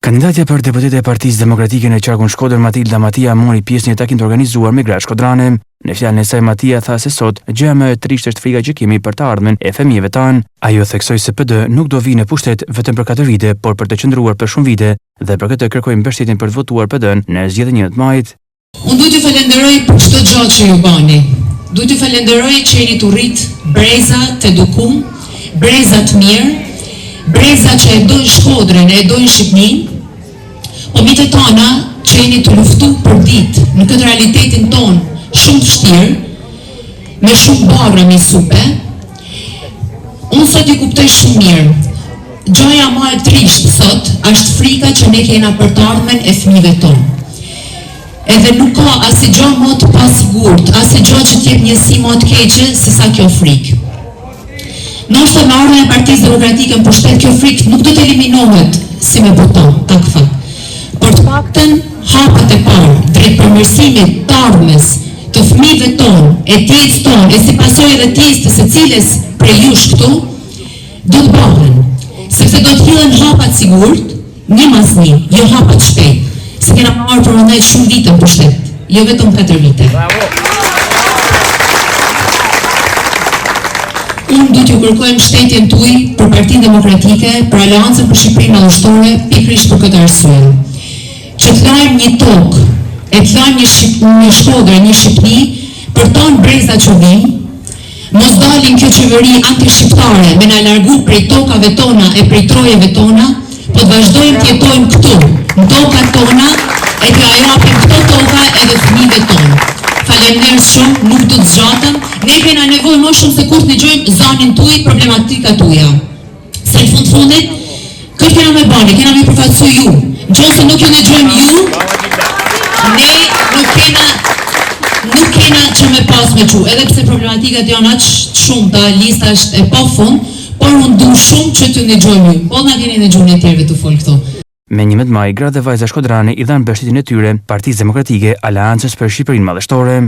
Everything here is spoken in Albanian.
Kandidatja për deputete e Partisë Demokratike në qarkun Shkodër, Matilda Matia, mori pjesë në një takim të organizuar me gratë shkodrane. Në fjalën e saj, Matia tha se sot gjëja më e trisht është frika që kemi për të ardhmen e fëmijëve tanë. Ajo theksoi se PD nuk do vinë në pushtet vetëm për 4 vite, por për të qëndruar për shumë vite dhe për këtë kërkoi mbështetjen për të votuar PD-n në zgjedhjen e 1 majit. Unë duhet t'ju falenderoj për çdo gjë që ju bani. Duhet t'ju falenderoj që jeni të rrit breza të edukum, breza të mirë, breza që e dojnë Shkodrën, e dojnë Shqipërinë, po mitet tona që jeni të luftu për ditë në këtë realitetin ton shumë vështirë, me shumë barra me supe. Unë sot i kuptoj shumë mirë. Gjoja ma e trisht sot është frika që ne kena për të ardhmen e fëmijëve tonë. Edhe nuk ka asë gjë më të pasigurt, asë gjë që t'jep njësi më të keqe se sa kjo frikë. Ndoshta me ardhjen e Partisë Demokratike në pushtet kjo frikë nuk do të eliminohet si me buton, takfa. Por të paktën hapat e parë drejt përmirësimit të ardhmes të fëmijëve tonë, e tjetës tonë, e si pasojë dhe tjetës të secilës prej jush këtu, do të bëhen, sepse do të hidhen hapat sigurt, një mas një, jo hapat shpejt. Se kena marrë për mëndaj shumë vite në pushtet, jo vetëm 4 vite. Unë du t'ju kërkoj mbështetjen tuaj për Partinë Demokratike, për Aleancën për Shqipërinë Madhështore, pikërisht për këtë arsye. Që të lajmë një tokë, e të lajmë një Shkodër, një Shqipëri, për tonë breza që vinë, mos dalin kjo qeveri anti-shqiptare me na largu prej tokave tona e prej trojeve tona, po të vazhdojmë të jetojmë këtu, në tokat tona, e t'ja japim këto toka edhe fëmijëve tonë. Faleminderit shumë, nuk do të zgjatëm, ne kena nevojë më shumë se kur të dëgjojmë zanin tuaj, problematikat tuaja. Se në fundit, këtë kena me bani, kena me përfaqësoj ju. Nëse nuk ju dëgjojmë ju, ne nuk kena që me pas me qu, edhe pse problematikat janë aq shumë, ta lista është e pafund, por unë du shumë që të dëgjojmë ju. Po na keni dëgjuar e tjerëve të fol këto. Me 11 maj, gratë dhe vajza shkodrane i dhanë mbështetjen e tyre Partisë Demokratike, Aleancës për Shqipërinë Madhështore.